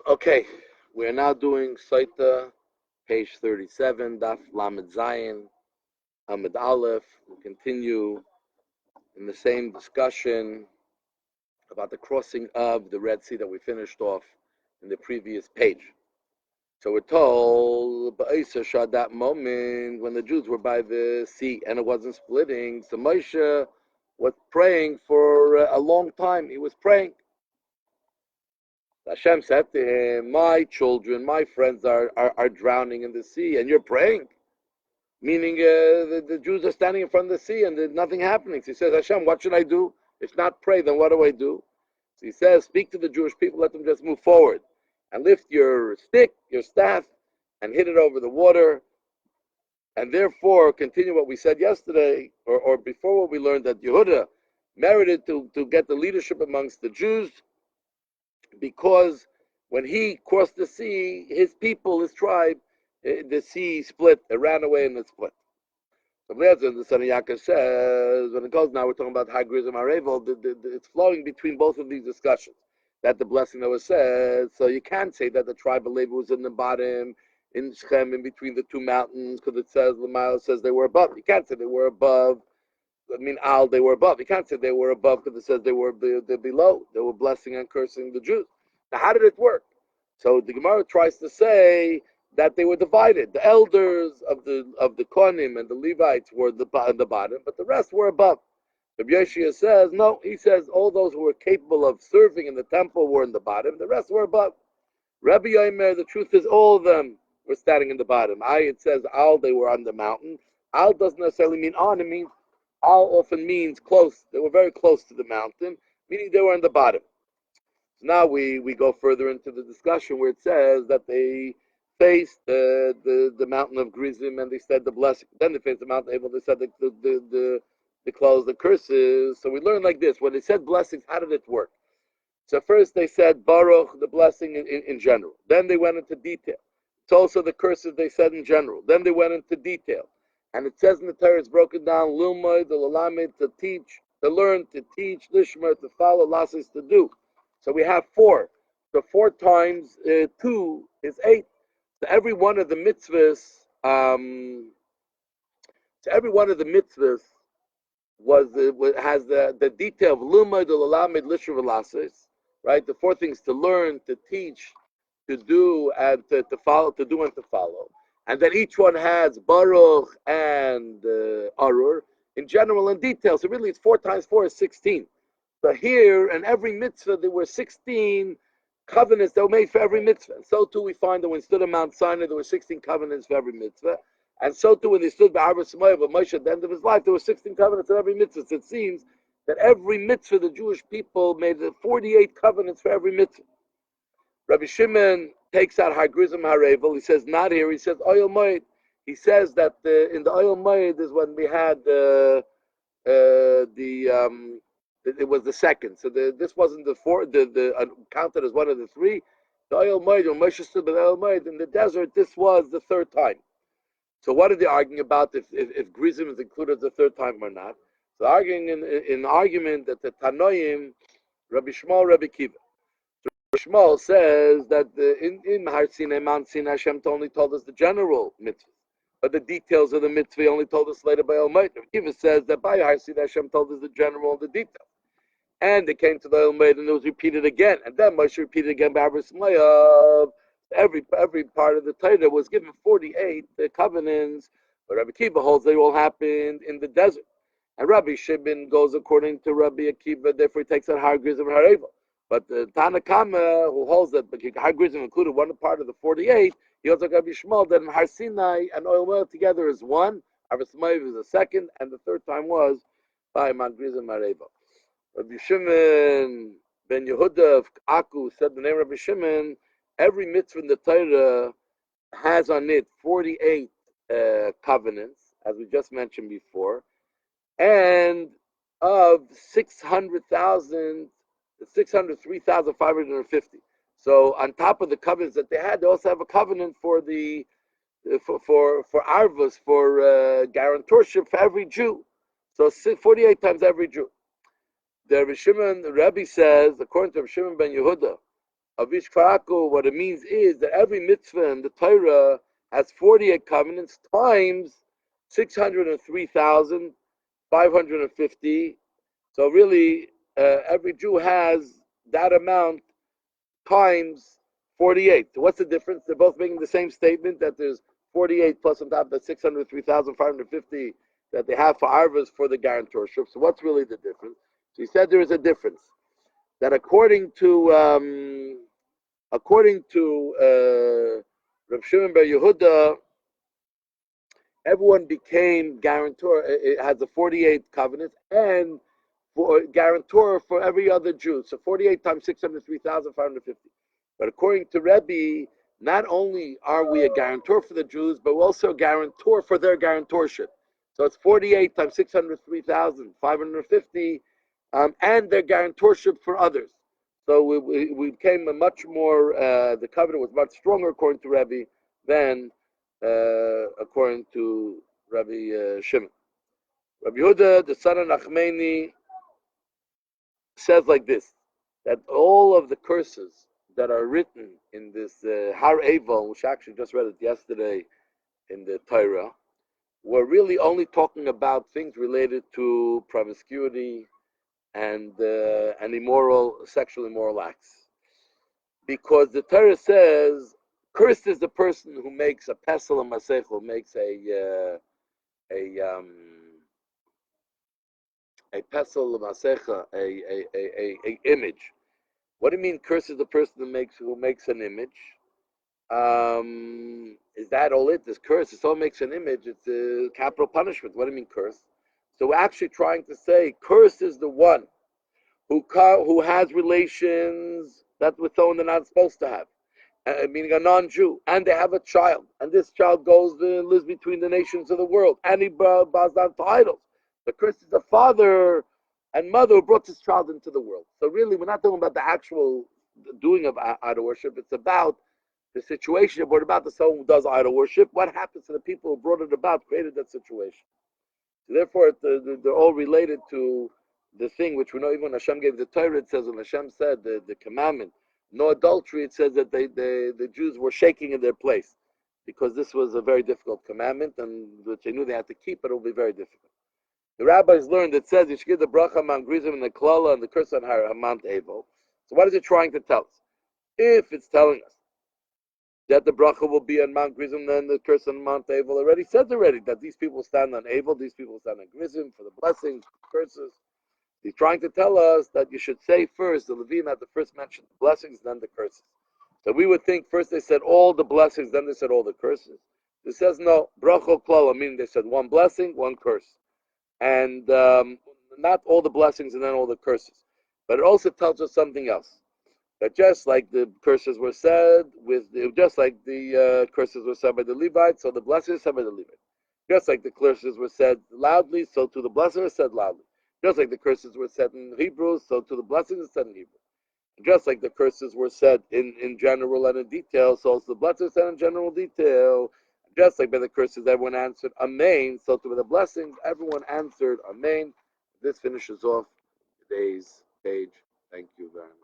Okay, we're now doing Sotah Page 37, Daf Lamed Zayin, Amid Aleph. We'll continue in the same discussion about the crossing of the Red Sea that we finished off in the previous page. So we're told, at that moment when the Jews were by the sea and it wasn't splitting, so Moshe was praying for a long time. He was praying. Hashem said to him, my children, my friends are drowning in the sea, and you're praying? Meaning the Jews are standing in front of the sea and there's nothing happening. So he says, Hashem, what should I do? If not pray, then what do I do? So he says, speak to the Jewish people, let them just move forward. And lift your stick, your staff, and hit it over the water. And therefore, continue what we said yesterday, or before what we learned, that Yehuda merited to get the leadership amongst the Jews, because when he crossed the sea, his people, his tribe, the sea split. It ran away and it split. So the son of Yaakov says, when it goes now, we're talking about Hagriz and Marevel, it's flowing between both of these discussions. That the blessing that was said, so you can't say that the tribe of Levi was in the bottom, in Shechem, in between the two mountains, because it says, Lamile says they were above. You can't say they were above. They were above. You can't say they were above because it says they were below. They were blessing and cursing the Jews. Now, how did it work? So the Gemara tries to say that they were divided. The elders of the Kohanim and the Levites were the bottom, but the rest were above. Rabbi Yeshua says, no, he says all those who were capable of serving in the temple were in the bottom, the rest were above. Rabbi Omer, the truth is all of them were standing in the bottom. It says Al, they were on the mountain. Al doesn't necessarily mean on, it means Al often means close. They were very close to the mountain, meaning they were on the bottom. So now we go further into the discussion where it says that they faced the mountain of Grizim and they said the blessing. Then they faced the mountain of Abel, they said the close, the curses. So we learned like this. When they said blessings, how did it work? So first they said Baruch, the blessing in general. Then they went into detail. It's also the curses they said in general. Then they went into detail. And it says in the Torah, it's broken down, Lilmoid, the Lalamed, to teach, to learn, to teach, Lishmer, to follow, Lasses, to do. So we have 4. So 4 times 2 is 8. So every one of the mitzvahs, has the detail of Lilmoid, the Lalamed, Lishmer, Lasses, right? The 4 things to learn, to teach, to do, and to follow, to do and to follow. And then each one has Baruch and Arur in general and detail. So really it's 4 times 4 is 16. So here in every mitzvah there were 16 covenants that were made for every mitzvah. And so too we find that when stood on Mount Sinai there were 16 covenants for every mitzvah. And so too when they stood by Arba Samoyev of Moshe at the end of his life there were 16 covenants for every mitzvah. So it seems that every mitzvah the Jewish people made 48 covenants for every mitzvah. Rabbi Shimon takes out Hagrizim Harevel. He says not here. He says oil moed. He says that in the oil moed is when we had it was the second. So this wasn't the 4. The counted as one of the 3. The oil moed when Moshe stood by the oil moed in the desert. This was the 3rd time. So what are they arguing about if Grizim is included the 3rd time or not? So arguing in argument that the Tanoim, Rabbi Shmuel, Rabbi Kiva. Shmuel says that in Har Sinai, Mount Sinai, Hashem only told us the general mitzvah, but the details of the mitzvah only told us later by Almighty. Kiva says that by Har Sinai, Hashem told us the general and the details. And they came to the Almighty and it was repeated again. And then Moshe repeated again by Abba Smayav. Every part of the Torah was given 48 covenants, but Rabbi Kiva holds they all happened in the desert. And Rabbi Shimon goes according to Rabbi Akiva, therefore he takes out Har Grizim and Har Evel. But the Tanakama, who holds that Har Grizim included one part of the 48, he also got Rabbi Shmuel that Har Sinai and Oil together is 1, Abba Smayav is the 2nd, and the 3rd time was by Mount Grizim Har Evel. Rabbi Shimon ben Yehuda of Aku said the name Rabbi Shimon, every mitzvah in the Torah has on it 48 covenants, as we just mentioned before, and of 603,550. So on top of the covenants that they had, they also have a covenant for the for arvus, for guarantorship for every Jew. So 48 times every Jew. The Rebbe says, according to Rabbi Shimon ben Yehuda, of Ishkaraku, what it means is that every mitzvah in the Torah has 48 covenants times 603,550. So really, every Jew has that amount times 48. So what's the difference? They're both making the same statement that there's 48 plus on top of that 603,550 that they have for arvas for the guarantorship. So what's really the difference? So he said there is a difference. That according to Rav Shimon Bar Yehuda, everyone became guarantor. It has the 48 covenants and for guarantor for every other Jew. So 48 times 603,550. But according to Rebbe, not only are we a guarantor for the Jews, but we're also a guarantor for their guarantorship. So it's 48 times 603,550, and their guarantorship for others. So we became a much more, the covenant was much stronger according to Rebbe than according to Rabbi Shimon. Rabbi Yehuda, the son of Nachmani, says like this, that all of the curses that are written in this Har Eval, which I actually just read it yesterday in the Torah, were really only talking about things related to promiscuity and immoral, sexual immoral acts. Because the Torah says, cursed is the person who makes a pesel and masech, who makes a pesel masecha, a image. What do you mean? Cursed is the person who makes an image. Is that all it is? Curse. If someone makes an image, it's a capital punishment. What do you mean curse? So we're actually trying to say, cursed is the one who has relations that with someone they're not supposed to have, meaning a non-Jew, and they have a child, and this child goes and lives between the nations of the world, and he bows down to idols. The curse is the father and mother who brought this child into the world. So really, we're not talking about the actual doing of idol worship. It's about the situation brought about the someone who does idol worship. What happens to the people who brought it about, created that situation? So therefore, they're all related to the thing which we know. Even when Hashem gave the Torah, it says when Hashem said the commandment, no adultery, it says that the Jews were shaking in their place because this was a very difficult commandment, and which they knew they had to keep, but it will be very difficult. The rabbis learned, it says, you should give the bracha man grizim and the klala and the curse on Mount Evel. So what is it trying to tell us? If it's telling us that the bracha will be on Mount Grizim, then the curse on Mount Evel already says that these people stand on Evel, these people stand on Grizim for the blessings, curses. He's trying to tell us that you should say first, the Levim had the first mention the blessings, then the curses. So we would think first they said all the blessings, then they said all the curses. It says no, bracha klala, meaning they said one blessing, one curse. And not all the blessings and then all the curses. But it also tells us something else. That just like the curses were said just like the curses were said by the Levites, so the blessings are said by the Levites. Just like the curses were said loudly, so to the blessings are said loudly. Just like the curses were said in Hebrew, so to the blessings are said in Hebrew. Just like the curses were said in general and in detail, so also the blessings are said in general detail. Just like by the curses, everyone answered Amen, so to the blessings, everyone answered Amen. This finishes off today's page. Thank you very much.